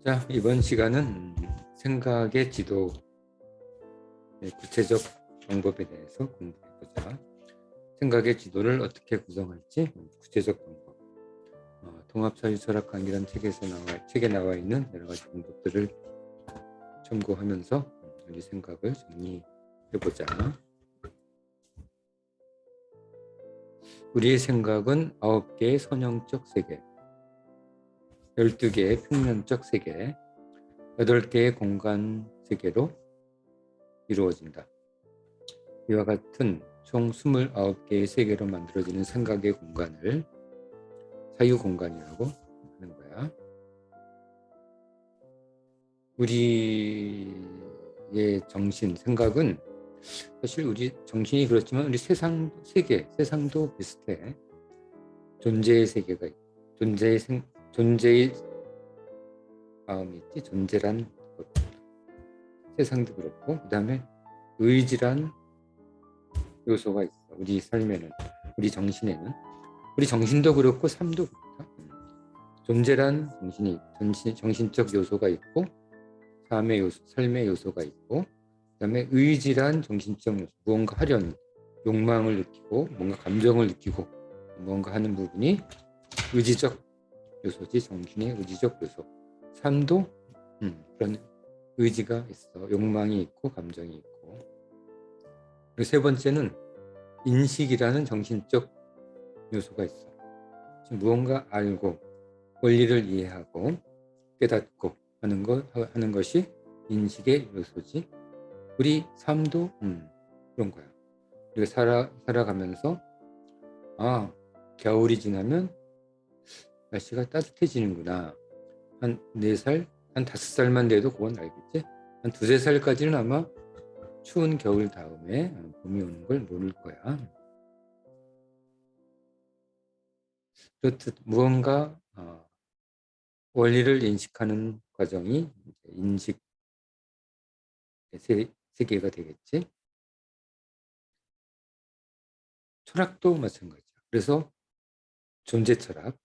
자, 이번 시간은 생각의 지도 구체적 방법에 대해서 공부해보자. 생각의 지도를 어떻게 구성할지 구체적 방법. 통합사유철학 강의라는 책에 나와 있는 여러 가지 방법들을 참고하면서 우리 생각을 정리해보자. 우리의 생각은 9개의 선형적 세계, 12개의 평면적 세계, 8개의 공간 세계로 이루어진다. 이와 같은 총 29개의 세계로 만들어지는 생각의 공간을 사유공간이라고 하는 거야. 우리의 정신, 생각은 사실 우리 정신이 그렇지만 우리 세상도 비슷해. 존재의 세계가 있고, 존재의 마음이 있지, 존재란 것. 세상도 그렇고, 그 다음에 의지란 요소가 있어. 우리 삶에는, 우리 정신에는. 우리 정신도 그렇고 삶도 그렇다. 존재란 정신적 요소가 있고, 삶의 요소가 있고, 그 다음에 의지란 정신적 요소, 무언가 하려는 욕망을 느끼고 뭔가 감정을 느끼고 뭔가 하는 부분이 의지적 요소지. 정신의 의지적 요소. 삶도 그런 의지가 있어. 욕망이 있고 감정이 있고. 그리고 세 번째는 인식이라는 정신적 요소가 있어. 무언가 알고 원리를 이해하고 깨닫고 하는 것이 인식의 요소지. 우리 삶도 그런 거야. 우리가 살아가면서 겨울이 지나면 날씨가 따뜻해지는구나. 한 4살, 한 5살만 돼도 그건 알겠지? 한 2~3살까지는 아마 추운 겨울 다음에 봄이 오는 걸 모를 거야. 그렇듯 무언가 원리를 인식하는 과정이 인식 세계가 되겠지. 철학도 마찬가지야. 그래서 존재 철학,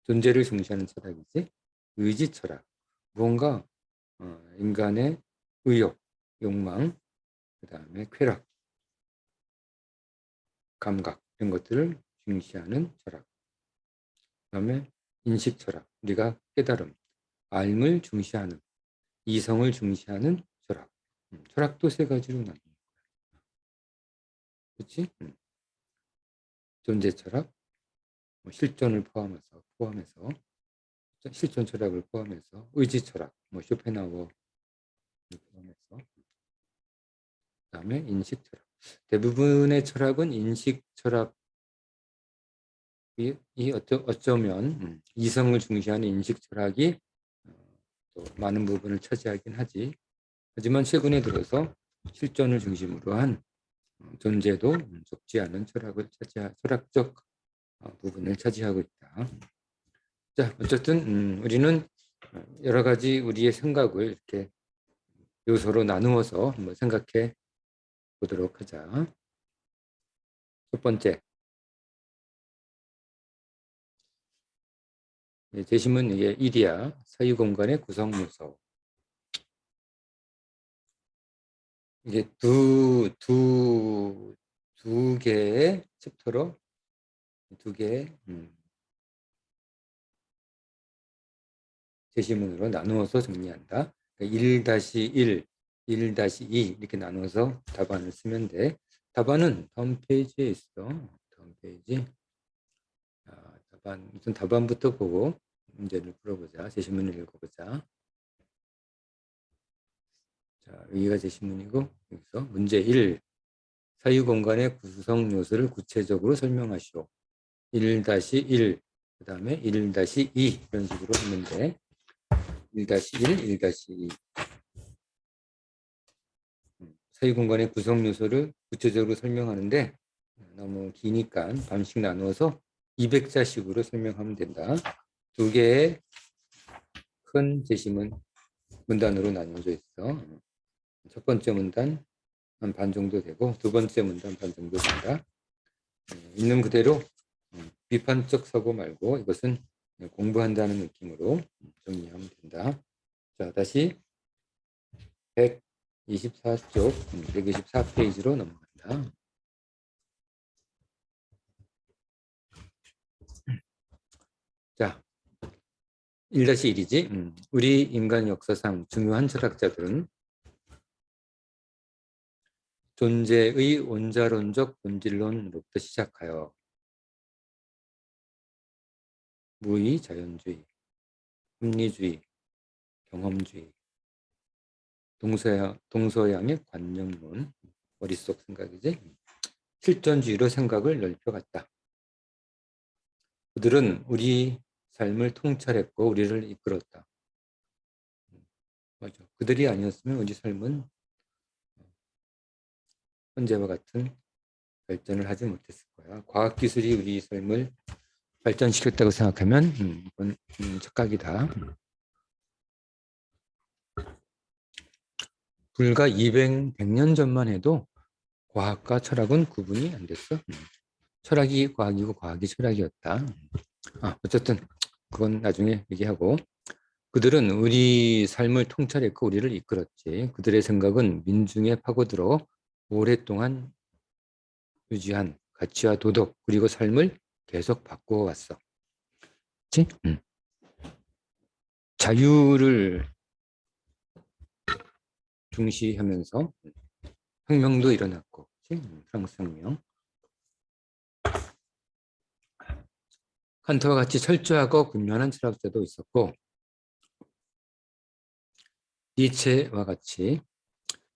존재를 중시하는 철학이지. 의지 철학, 무언가 인간의 의욕, 욕망, 그 다음에 쾌락, 감각 이런 것들을 중시하는 철학. 그 다음에 인식 철학, 우리가 깨달음, 알을 중시하는, 이성을 중시하는 철학. 철학도 3가지로 나뉩니다. 그렇지? 존재 철학, 실존을 포함해서 실존 철학을 포함해서 의지 철학, 쇼펜하우어를 포함해서, 그다음에 인식 철학. 대부분의 철학은 인식 철학이 어쩌면 이성을 중시하는 인식 철학이 또 많은 부분을 차지하긴 하지. 하지만 최근에 들어서 실존을 중심으로 한 존재도 적지 않은 철학적 부분을 차지하고 있다. 자, 어쨌든 우리는 여러 가지 우리의 생각을 이렇게 요소로 나누어서 한번 생각해 보도록 하자. 첫 번째, 제시문 이게 1이야. 사유공간의 구성 요소. 이게 두 개의 챕터로 두 개의 제시문으로 나누어서 정리한다. 1-1, 1-2 이렇게 나누어서 답안을 쓰면 돼. 답안은 다음 페이지에 있어. 다음 페이지. 우선 답안부터 보고 문제를 풀어보자. 제시문을 읽어보자. 자, 여기가 제시문이고 여기서 문제 1. 사유공간의 구성 요소를 구체적으로 설명하시오. 1-1, 그 다음에 1-2 이런 식으로 했는데 1-1, 1-2 사유공간의 구성 요소를 구체적으로 설명하는데 너무 기니까 반씩 나누어서 200자식으로 설명하면 된다. 2개의 큰 제시문 문단으로 나눠져 있어. 첫 번째 문단 한 반 정도 되고 두 번째 문단 반 정도 된다. 있는 그대로 비판적 사고 말고 이것은 공부한다는 느낌으로 정리하면 된다. 자, 다시 124쪽, 124페이지로 넘어간다. 자, 1-1이지. 우리 인간 역사상 중요한 철학자들은 존재의 원자론적 본질론으로부터 시작하여 무의, 자연주의, 합리주의, 경험주의, 동서양의 관념론, 머릿속 생각이지. 실존주의로 생각을 넓혀갔다. 그들은 우리 삶을 통찰했고 우리를 이끌었다. 맞아. 그들이 아니었으면 우리 삶은 현재와 같은 발전을 하지 못했을 거야. 과학기술이 우리 삶을 발전시켰다고 생각하면 이건 착각이다. 불과 100년 전만 해도 과학과 철학은 구분이 안 됐어. 철학이 과학이고 과학이 철학이었다. 어쨌든 그건 나중에 얘기하고, 그들은 우리 삶을 통찰했고 우리를 이끌었지. 그들의 생각은 민중에 파고들어 오랫동안 유지한 가치와 도덕 그리고 삶을 계속 바꾸어 왔어. 그치? 자유를 중시하면서 혁명도 일어났고, 그치? 프랑스 혁명. 칸트와 같이 철저하고 근면한 철학자도 있었고, 니체와 같이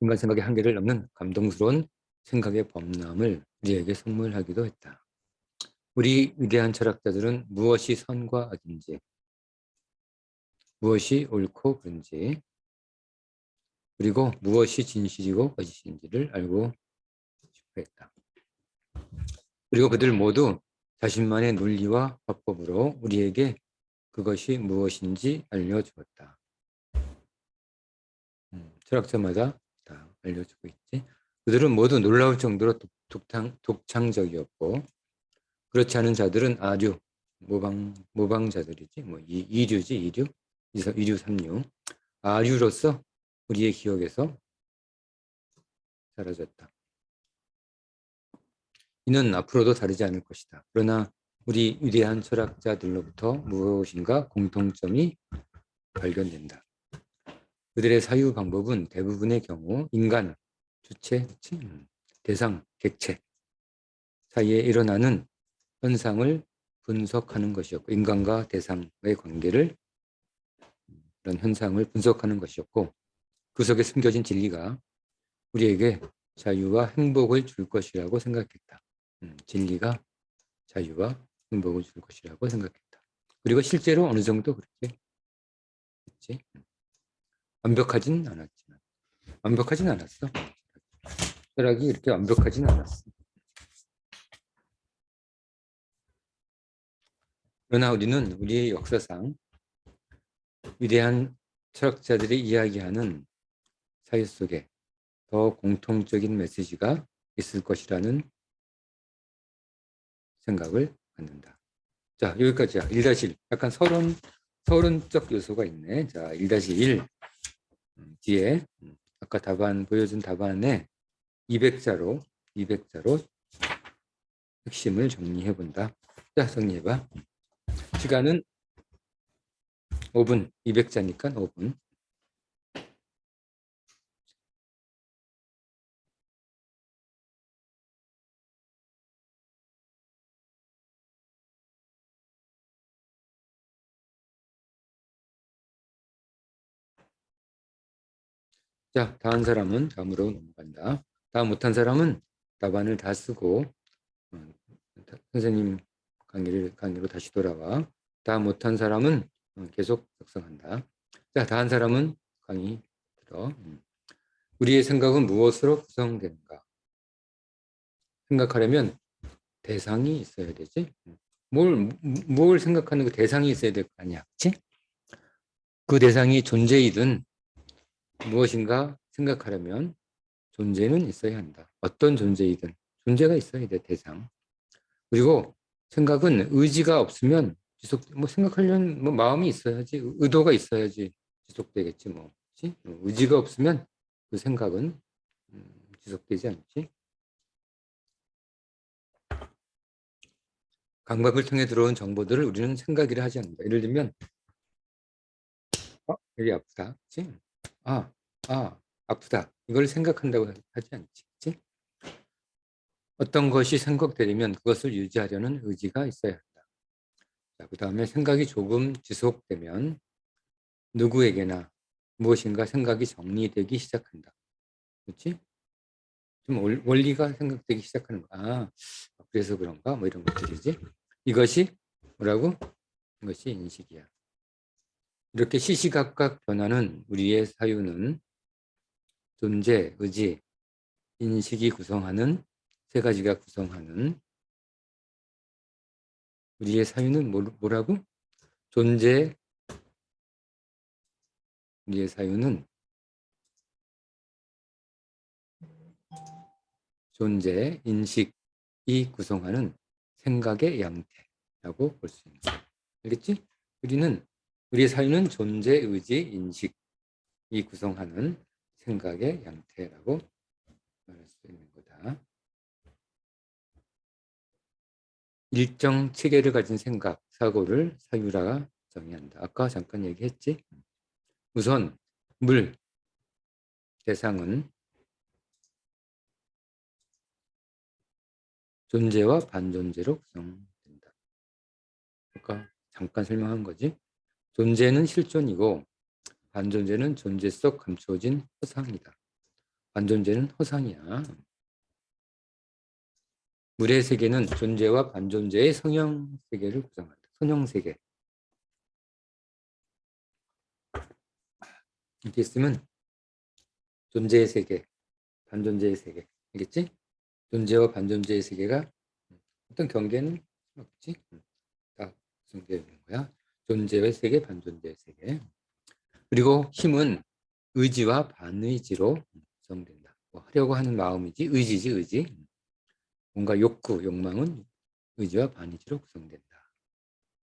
인간 생각의 한계를 넘는 감동스러운 생각의 범람을 우리에게 선물하기도 했다. 우리 위대한 철학자들은 무엇이 선과 악인지, 무엇이 옳고 그른지, 그리고 무엇이 진실이고 거짓인지를 알고 싶어 했다. 그리고 그들 모두 자신만의 논리와 화법으로 우리에게 그것이 무엇인지 알려주었다. 철학자마다 다 알려주고 있지. 그들은 모두 놀라울 정도로 독창적이었고, 그렇지 않은 자들은 아류, 모방자들이지. 이류지, 이류. 이류, 삼류. 아류로서 우리의 기억에서 사라졌다. 이는 앞으로도 다르지 않을 것이다. 그러나 우리 위대한 철학자들로부터 무엇인가 공통점이 발견된다. 그들의 사유 방법은 대부분의 경우 인간, 주체, 대상, 객체 사이에 일어나는 현상을 분석하는 것이었고, 인간과 대상의 관계를, 그런 현상을 분석하는 것이었고, 그 속에 숨겨진 진리가 우리에게 자유와 행복을 줄 것이라고 생각했다. 진리가 자유와 행복을 줄 것이라고 생각했다. 그리고 실제로 어느 정도 그렇게 했지. 완벽하진 않았지만, 완벽하진 않았어. 철학이 이렇게 완벽하진 않았어. 그러나 우리는 우리의 역사상 위대한 철학자들이 이야기하는 사유 속에 더 공통적인 메시지가 있을 것이라는 생각을 갖는다. 자, 여기까지야. 1-1. 약간 서론적 요소가 있네. 자, 1-1. 뒤에 아까 답안 보여준 답안에 200자로 핵심을 정리해 본다. 자, 정리해봐. 시간은 5분. 200자니까 5분. 자, 다음 사람은 다음으로 넘어간다. 다음 못한 사람은 답안을 다 쓰고 선생님 강의로 다시 돌아와. 다음 못한 사람은 계속 작성한다. 자, 다한 사람은 강의 들어. 우리의 생각은 무엇으로 구성되는가? 생각하려면 대상이 있어야 되지. 뭘 생각하는 그 대상이 있어야 될 거 아니야. 그치? 그 대상이 존재이든 무엇인가 생각하려면 존재는 있어야 한다. 어떤 존재이든 존재가 있어야 돼, 대상. 그리고 생각은 의지가 없으면 지속, 뭐 생각하려는 뭐 마음이 있어야지, 의도가 있어야지 지속되겠지 뭐. 그치? 의지가 없으면 그 생각은 지속되지 않지. 감각을 통해 들어온 정보들을 우리는 생각이라 하지 않는다. 예를 들면 여기 아프다. 그치? 아, 아프다. 이걸 생각한다고 하지 않지. 그치? 어떤 것이 생각되려면 그것을 유지하려는 의지가 있어야 한다. 자, 그 다음에 생각이 조금 지속되면 누구에게나 무엇인가 생각이 정리되기 시작한다. 그렇지? 좀 원리가 생각되기 시작하는 거야. 그래서 그런가? 뭐 이런 것들이지. 이것이 뭐라고? 이것이 인식이야. 이렇게 시시각각 변하는 우리의 사유는 존재, 의지, 인식이 구성하는 세 가지가 구성하는 우리의 사유는 뭐라고? 존재, 우리의 사유는 존재, 인식이 구성하는 생각의 양태라고 볼 수 있는 거야. 알겠지? 우리의 사유는 존재, 의지, 인식이 구성하는 생각의 양태라고 말할 수 있는 거다. 일정 체계를 가진 생각, 사고를 사유라 정의한다. 아까 잠깐 얘기했지? 우선 물, 대상은 존재와 반존재로 구성된다. 아까 잠깐 설명한 거지. 존재는 실존이고 반존재는 존재 속 감추어진 허상이다. 반존재는 허상이야. 물의 세계는 존재와 반존재의 성형 세계를 구성한다. 선형 세계. 이렇게 있으면 존재의 세계, 반존재의 세계. 알겠지? 존재와 반존재의 세계가 어떤 경계는 없지? 다 구성되어 있는 거야. 존재의 세계, 반존재의 세계. 그리고 힘은 의지와 반의지로 구성된다. 뭐 하려고 하는 마음이지, 의지지, 의지. 뭔가 욕구, 욕망은 의지와 반의지로 구성된다.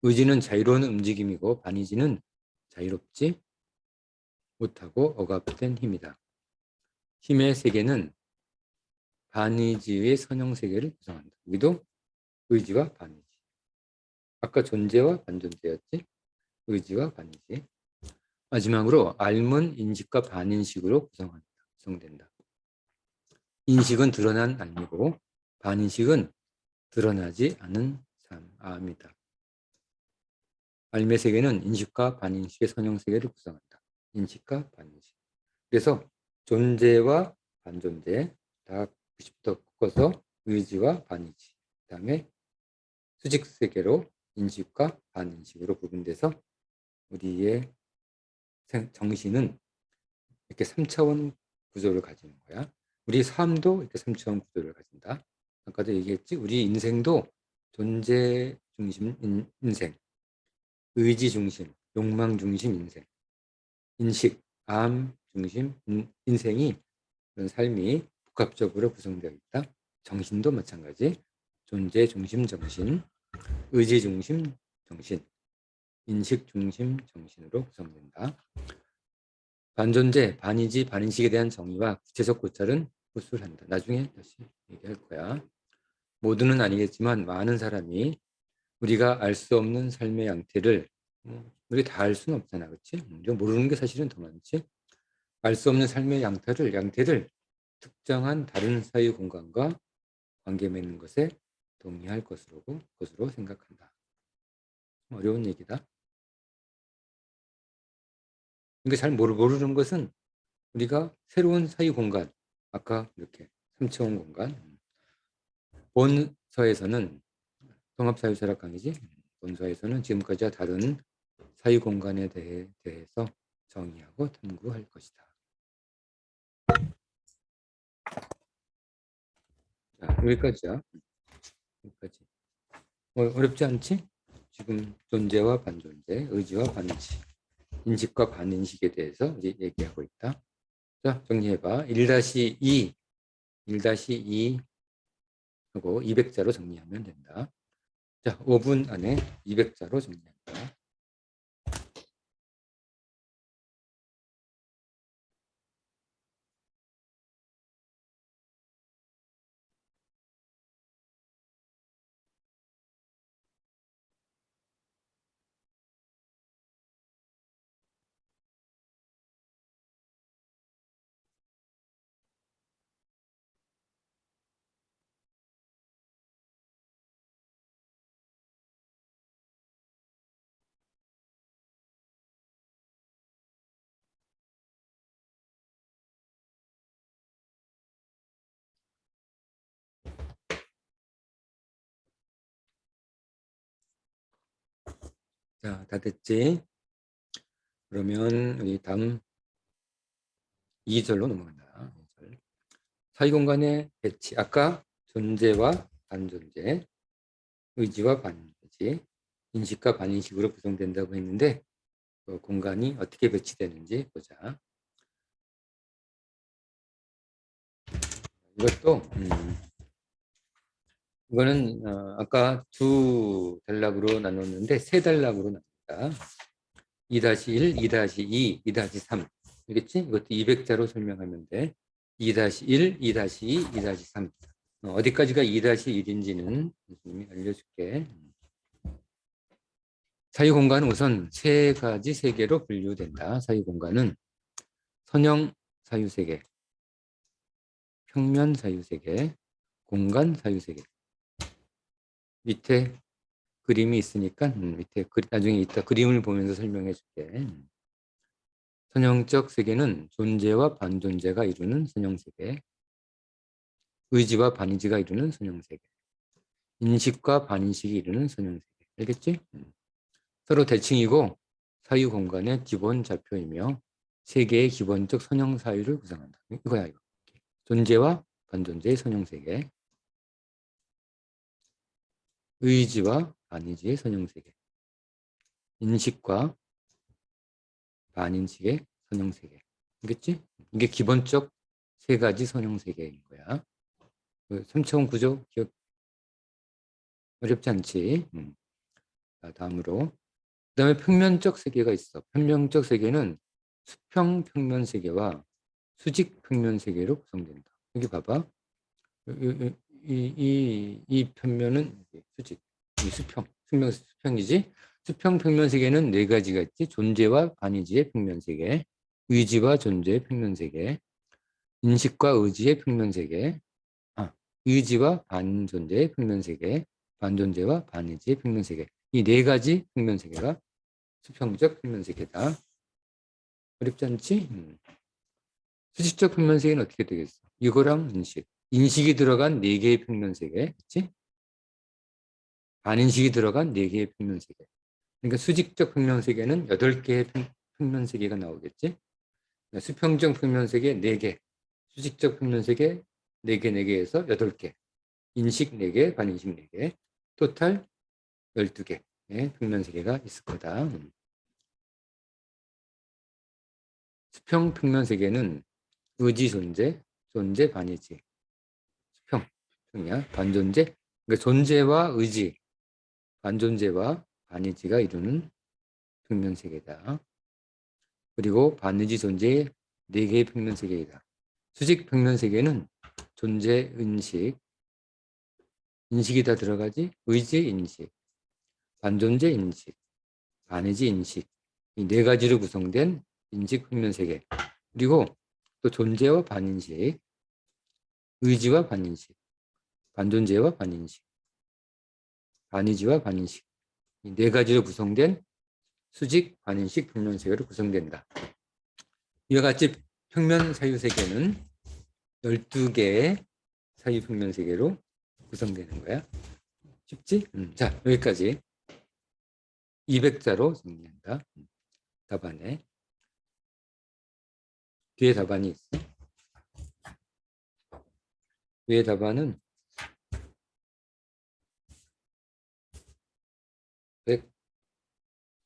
의지는 자유로운 움직임이고 반의지는 자유롭지 못하고 억압된 힘이다. 힘의 세계는 반의지의 선형 세계를 구성한다. 여기도 의지와 반의지. 아까 존재와 반존재였지? 의지와 반의지. 마지막으로 알문 인식과 반인식으로 구성된다. 인식은 드러난 알미고 반인식은 드러나지 않은 암이다. 알매 세계는 인식과 반인식의 선형 세계를 구성한다. 인식과 반인식. 그래서 존재와 반존재 다 90도 꺾어서 의지와 반의지. 그 다음에 수직 세계로 인식과 반인식으로 구분돼서 우리의 정신은 이렇게 3차원 구조를 가지는 거야. 우리 삶도 이렇게 3차원 구조를 가진다. 아까도 얘기했지. 우리 인생도 존재 중심 인생, 의지 중심, 욕망 중심 인생, 인식, 암 중심 인생이 그런 삶이 복합적으로 구성되어 있다. 정신도 마찬가지. 존재 중심 정신, 의지 중심 정신, 인식 중심 정신으로 구성된다. 반존재, 반의지, 반인식에 대한 정의와 구체적 고찰은 구술한다. 나중에 다시 얘기할 거야. 모두는 아니겠지만 많은 사람이 우리가 알 수 없는 삶의 양태를 우리 다 알 수는 없잖아, 그렇지? 모르는 게 사실은 더 많지. 알 수 없는 삶의 양태를 특정한 다른 사유 공간과 관계 맺는 것에 동의할 것으로 생각한다. 어려운 얘기다. 그러니까 잘 모르는 것은 우리가 새로운 사유 공간, 아까 이렇게 3차원 공간, 본서에서는 통합사유철학 강의지. 본서에서는 지금까지와 다른 사유 공간에 대해서 정의하고 탐구할 것이다. 자, 여기까지야. 여기까지. 어렵지 않지? 지금 존재와 반존재, 의지와 반의지, 인식과 반인식에 대해서 이제 얘기하고 있다. 자, 정리해봐. 1-2 하고 200자로 정리하면 된다. 자, 5분 안에 200자로 정리합니다. 자, 다 됐지? 그러면 우리 다음 2절로 넘어간다. 2절. 사이공간의 배치. 아까 존재와 반존재, 의지와 반의지, 인식과 반인식으로 구성된다고 했는데 그 공간이 어떻게 배치되는지 보자. 이것도 이거는 아까 두 단락으로 나눴는데 세 단락으로 나눕니다. 2-1, 2-2, 2-3. 알겠지? 이것도 200자로 설명하면 돼. 2-1, 2-2, 2-3. 어디까지가 2-1인지는 선생님이 알려줄게. 사유공간은 우선 세 가지 세계로 분류된다. 사유공간은 선형 사유세계, 평면 사유세계, 공간 사유세계. 밑에 그림이 있으니까 밑에 나중에 이따 그림을 보면서 설명해 줄게. 선형적 세계는 존재와 반존재가 이루는 선형세계, 의지와 반의지가 이루는 선형세계, 인식과 반인식이 이루는 선형세계. 알겠지? 서로 대칭이고 사유공간의 기본 좌표이며 세계의 기본적 선형 사유를 구성한다. 이거야 이거. 존재와 반존재의 선형세계, 의지와 반의지의 선형세계, 인식과 반인식의 선형세계. 알겠지? 이게 기본적 세 가지 선형세계인 거야. 그 3차원 구조 기억 어렵지 않지? 자, 다음으로. 그 다음에 평면적 세계가 있어. 평면적 세계는 수평 평면 세계와 수직 평면 세계로 구성된다. 여기 봐봐. 이 평면은 수직, 이 수평이지. 수평 평면 세계는 네 가지가 있지. 존재와 반의지의 평면 세계, 의지와 존재의 평면 세계, 인식과 의지의 평면 세계, 의지와 반존재의 평면 세계, 반존재와 반의지의 평면 세계. 이 네 가지 평면 세계가 수평적 평면 세계다. 어렵지 않지? 수직적 평면 세계는 어떻게 되겠어? 이거랑 인식. 인식이 들어간 네 개의 평면 세계, 그렇지? 반인식이 들어간 네 개의 평면 세계. 그러니까 수직적 평면 세계는 8개의 평면 세계가 나오겠지? 그러니까 수평적 평면 세계 4개, 수직적 평면 세계 4개, 4개에서 8개, 인식 4개, 반인식 4개, 토탈 12개의 평면 세계가 있을 거다. 수평 평면 세계는 의지 존재, 존재 반의지, 수평, 평이야. 반존재, 그러니까 존재와 의지, 반존재와 반의지가 이루는 평면 세계다. 그리고 반의지 존재의 4개의 평면 세계이다. 수직 평면 세계는 존재, 인식, 인식이 다 들어가지? 의지, 인식, 반존재, 인식, 반의지, 인식. 이 네 가지로 구성된 인식 평면 세계. 그리고 또 존재와 반인식, 의지와 반인식, 반존재와 반인식, 반의지와 반인식. 이 네 가지로 구성된 수직, 반인식 평면 세계로 구성된다. 이와 같이 평면 사유 세계는 12개의 사유 평면 세계로 구성되는 거야. 쉽지? 자, 여기까지 200자로 정리한다. 답안에. 뒤에 답안이 있어. 뒤에 답안은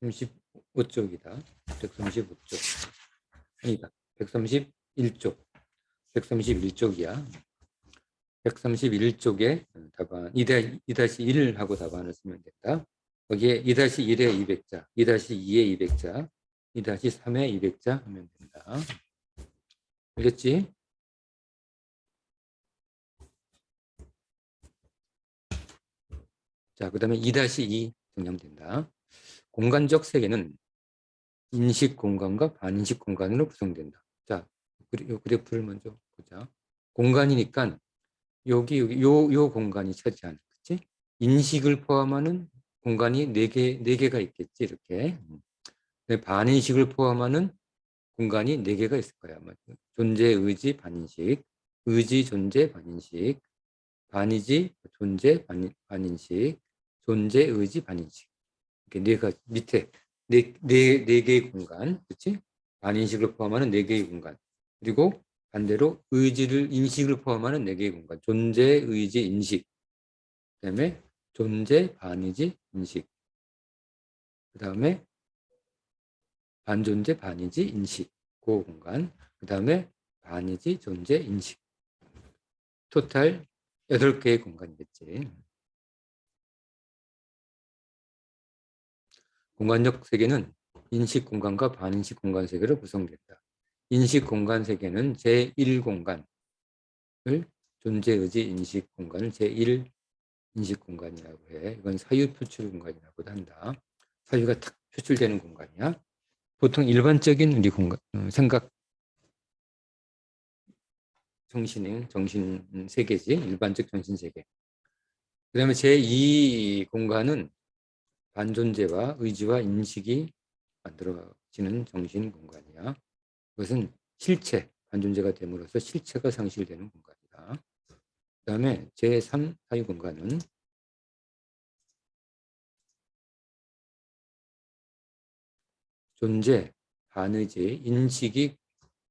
135쪽이다. 135쪽. 아니다. 131쪽. 131쪽이야. 131쪽에 답안 2-1 하고 답안을 쓰면 된다. 거기에 2-1에 200자, 2-2에 200자, 2-3에 200자 하면 된다. 알겠지? 자, 그 다음에 2-2 정리하면 된다. 공간적 세계는 인식 공간과 반인식 공간으로 구성된다. 자, 이 그래프를 먼저 보자. 공간이니까 요 공간이 차지하는 거지. 인식을 포함하는 공간이 4개가 있겠지, 이렇게. 반인식을 포함하는 공간이 4개가 있을 거야. 존재, 의지, 반인식. 의지, 존재, 반인식. 반의지, 존재, 반인식. 존재, 의지, 반인식. 이렇게 4가 밑에 네 개의 공간, 그렇지? 반인식을 포함하는 4개의 공간. 그리고 반대로 의지를 인식을 포함하는 4개의 공간. 존재, 의지, 인식. 그다음에 존재, 반의지, 인식. 그다음에 반존재, 반의지, 인식. 그 공간. 그다음에 반의지, 존재, 인식. 토탈 8개의 공간이겠지. 공간적 세계는 인식 공간과 반인식 공간 세계로 구성된다. 인식 공간 세계는 제1공간을 존재, 의지, 인식 공간을 제1 인식 공간이라고 해. 이건 사유 표출 공간이라고도 한다. 사유가 탁 표출되는 공간이야. 보통 일반적인 우리 공간, 생각, 정신 세계지. 일반적 정신 세계. 그 다음에 제2 공간은 반존재와 의지와 인식이 만들어지는 정신 공간이야. 그것은 실체, 반존재가 됨으로써 실체가 상실되는 공간이다. 그 다음에 제3 사유 공간은 존재, 반의지, 인식이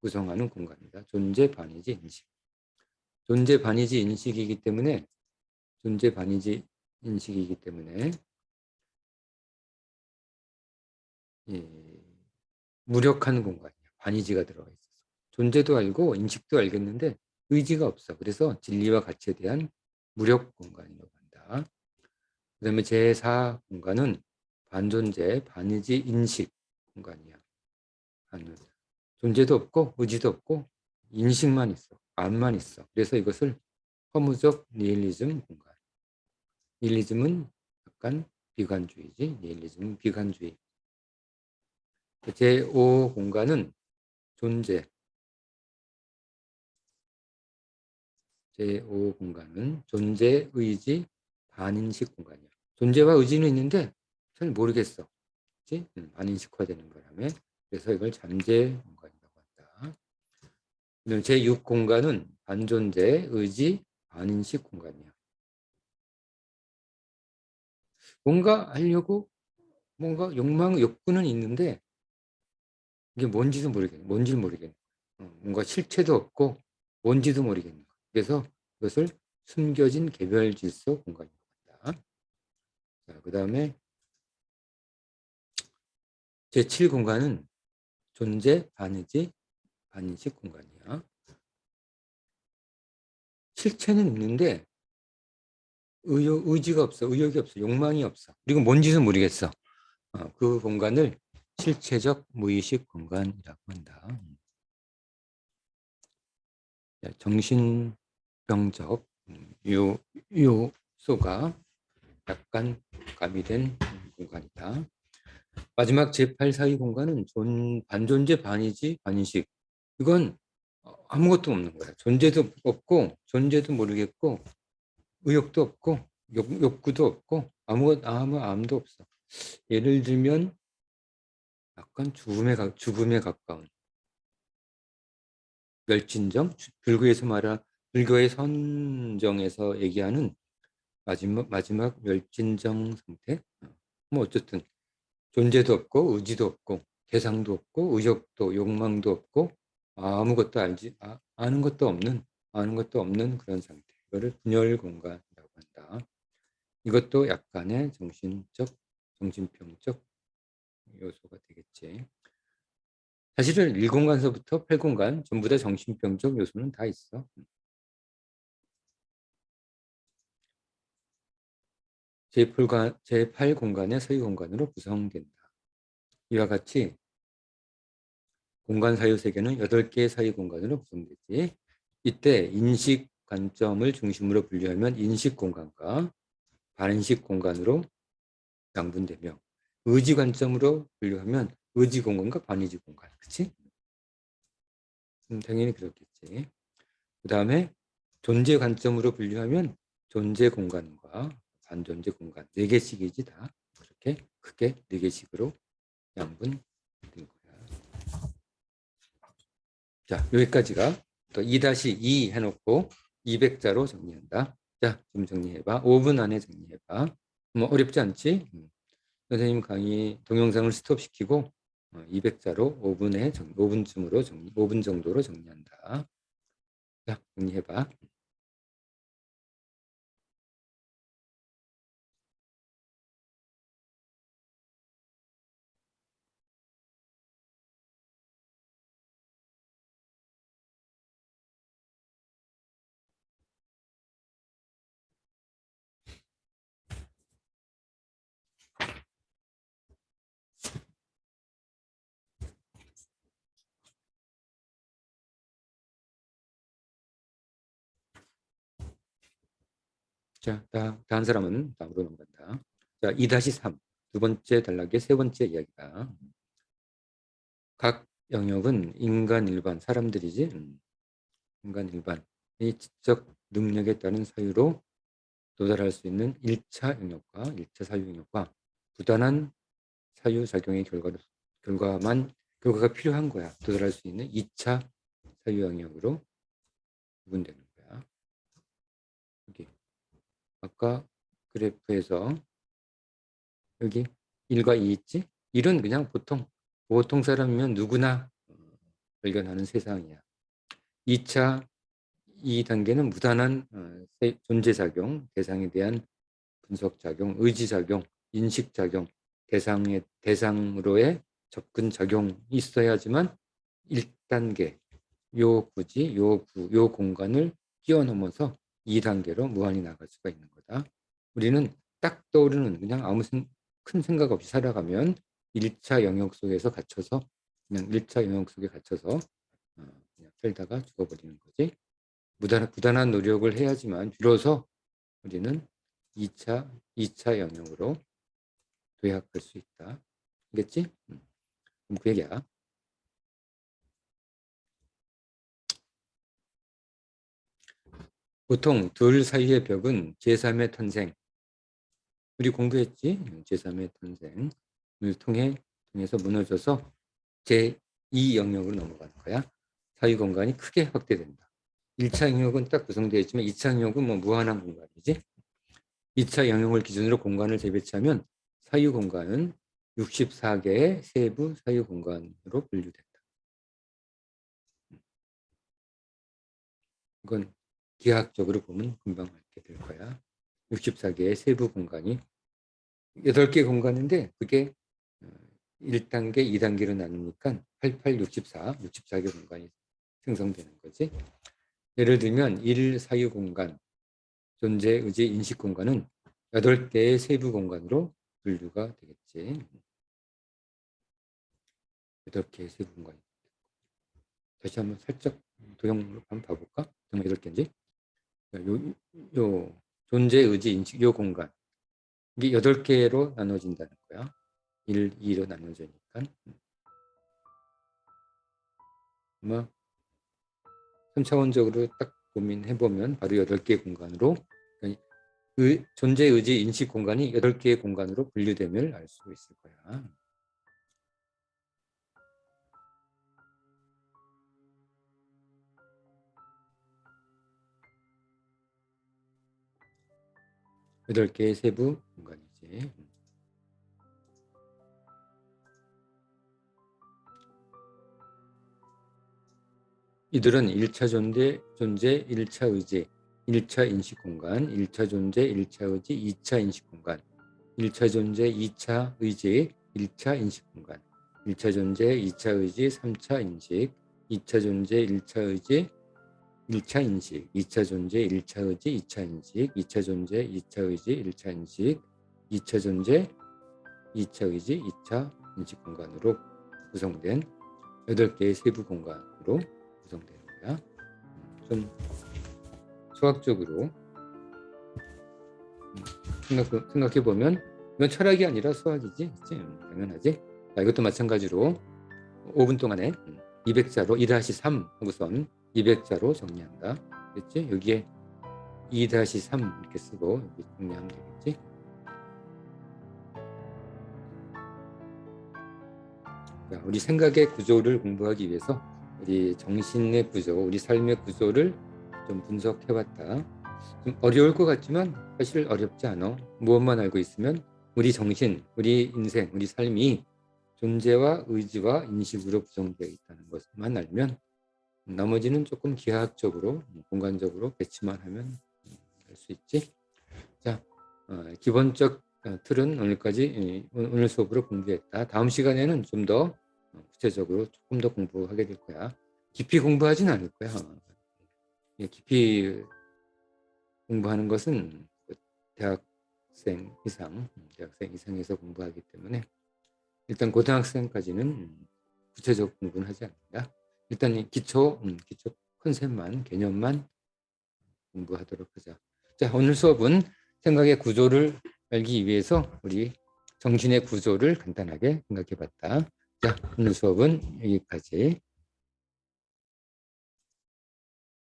구성하는 공간이다. 존재, 반의지, 인식. 존재, 반의지, 인식이기 때문에 존재, 반의지, 인식이기 때문에 예, 무력한 공간이야. 반의지가 들어가 있어서. 존재도 알고 인식도 알겠는데 의지가 없어. 그래서 진리와 가치에 대한 무력 공간이라고 한다. 그 다음에 제4 공간은 반존재, 반의지, 인식 공간이야. 존재도 없고 의지도 없고 인식만 있어. 암만 있어. 그래서 이것을 허무적 니힐리즘 공간. 니힐리즘은 약간 비관주의지. 니힐리즘은 비관주의. 제5 공간은 존재. 제5 공간은 존재, 의지, 반인식 공간이야. 존재와 의지는 있는데 잘 모르겠어. 그치? 반인식화되는 바람에. 그래서 이걸 잠재 공간이라고 한다. 그다음 제6 공간은 반존재, 의지, 반인식 공간이야. 뭔가 하려고 뭔가 욕망, 욕구는 있는데 이게 뭔지도 모르겠네. 뭔지를 모르겠네. 뭔가 실체도 없고 뭔지도 모르겠네. 그래서 그것을 숨겨진 개별 질서 공간이라고 한다. 자, 그 다음에 제7 공간은 존재, 반의지, 반인식 공간이야. 실체는 있는데 의지가 없어. 의욕이 없어. 욕망이 없어. 그리고 뭔지도 모르겠어. 그 공간을 실체적 무의식 공간이라고 한다. 정신병적 요소가 약간 가미된 공간이다. 마지막 제8 사이 공간은 반존재, 반의지, 반인식. 이건 아무것도 없는 거야. 존재도 없고 존재도 모르겠고 의욕도 없고 욕구도 없고 아무도 없어. 예를 들면 약간 죽음에 가까운 멸진정, 불교의 선정에서 얘기하는 마지막 멸진정 상태. 뭐 어쨌든 존재도 없고 의지도 없고 대상도 없고 의욕도 욕망도 없고 아는 것도 없는 그런 상태. 이거를 분열 공간이라고 한다. 이것도 약간의 정신병적 요소가 되겠지. 사실은 1공간서부터 8공간 전부 다 정신병적 요소는 다 있어. 제8 공간의 서유 공간으로 구성된다. 이와 같이 공간 사유 세계는 8개의 사유 공간으로 구성되지. 이때 인식 관점을 중심으로 분류하면 인식 공간과 반인식 공간으로 양분되며, 의지 관점으로 분류하면 의지 공간과 반의지 공간. 그치? 당연히 그렇겠지. 그 다음에 존재 관점으로 분류하면 존재 공간과 반존재 공간 4개씩이지 다. 그렇게 크게 4개씩으로 양분된 거야. 자, 여기까지가 또 2-2 해놓고 200자로 정리한다. 자, 좀 정리해봐. 5분 안에 정리해봐. 뭐 어렵지 않지? 선생님 강의 동영상을 스톱시키고 200자로 5분 정도로 정리한다. 자, 정리해봐. 자, 다음 사람은 다음으로 넘어간다. 자, 2-3. 두 번째 단락의 세 번째 이야기다. 각 영역은 인간 일반, 사람들이지. 인간 일반의 지적 능력에 따른 사유로 도달할 수 있는 1차 영역과 1차 사유 영역과 부단한 사유 작용의 결과가 필요한 거야. 도달할 수 있는 2차 사유 영역으로 구분되는 거야. 여기 아까 그래프에서 여기 1과 2 있지? 1은 그냥 보통 사람이면 누구나 발견하는 세상이야. 2차 2단계는 무단한 존재작용, 대상에 대한 분석작용, 의지작용, 인식작용, 대상으로의 접근작용이 있어야지만 1단계, 요 구지, 요 공간을 뛰어넘어서 2단계로 무한히 나갈 수가 있는 거다. 우리는 딱 떠오르는 그냥 아무 큰 생각 없이 살아가면 1차 영역 속에서 갇혀서 그냥 1차 영역 속에 갇혀서 그냥 살다가 죽어버리는 거지. 부단한 노력을 해야지만 비로소 우리는 2차 영역으로 도약할 수 있다. 알겠지? 그 얘기야. 보통 둘 사이의 벽은 제3의 탄생, 우리 공부했지? 제3의 탄생을 통해서 무너져서 제2 영역으로 넘어가는 거야. 사유 공간이 크게 확대된다. 1차 영역은 딱 구성되어 있지만 2차 영역은 뭐 무한한 공간이지. 2차 영역을 기준으로 공간을 재배치하면 사유 공간은 64개의 세부 사유 공간으로 분류된다. 이건 기하학적으로 보면 금방 알게 될 거야. 64개의 세부 공간이 8개 공간인데 그게 1단계, 2단계로 나누니까 88, 64, 64개 공간이 생성되는 거지. 예를 들면 1 사유 공간, 존재, 의지, 인식 공간은 8개의 세부 공간으로 분류가 되겠지. 8개의 세부 공간. 다시 한번 살짝 도형으로 한번 봐볼까? 정말 8개인지. 요 존재, 의지, 인식, 요 공간. 이게 8개로 나눠진다는 거야. 1, 2로 나눠지니까. 아마 3차원적으로 딱 고민해보면 바로 8개 공간으로 존재, 의지, 인식 공간이 8개의 공간으로 분류됨을 알 수 있을 거야. 여덟 개의 세부 공간이지. 이들은 1차 존재, 1차 의지, 1차 인식 공간, 1차 존재, 1차 의지, 2차 인식 공간, 1차 존재, 2차 의지, 1차 인식 공간, 1차 존재, 2차 의지, 3차 인식, 2차 존재, 1차 의지, 1차 인식, 2차 존재, 1차 의지, 2차 인식, 2차 존재, 2차 의지, 1차 인식, 2차 존재, 2차 의지, 2차 인식 공간으로 구성된 8개의 세부 공간으로 구성되는 거야. 좀 수학적으로 생각해 보면 이건 철학이 아니라 수학이지, 그치? 당연하지. 자, 이것도 마찬가지로 5분 동안에 200자로 1-3 하고선 200자로 정리한다. 그랬지? 여기에 2-3 이렇게 쓰고 여기 정리하면 되겠지? 자, 우리 생각의 구조를 공부하기 위해서 우리 정신의 구조, 우리 삶의 구조를 좀 분석해봤다. 좀 어려울 것 같지만 사실 어렵지 않아. 무엇만 알고 있으면 우리 정신, 우리 인생, 우리 삶이 존재와 의지와 인식으로 구성되어 있다는 것만 알면 나머지는 조금 기하학적으로, 공간적으로 배치만 하면 할 수 있지. 자, 기본적 틀은 오늘까지 오늘 수업으로 공부했다. 다음 시간에는 좀 더 구체적으로 조금 더 공부하게 될 거야. 깊이 공부하진 않을 거야. 깊이 공부하는 것은 대학생 이상에서 공부하기 때문에 일단 고등학생까지는 구체적 공부는 하지 않는다. 일단 이 기초 컨셉만, 개념만 공부하도록 하자. 자, 오늘 수업은 생각의 구조를 알기 위해서 우리 정신의 구조를 간단하게 생각해 봤다. 자, 오늘 수업은 여기까지.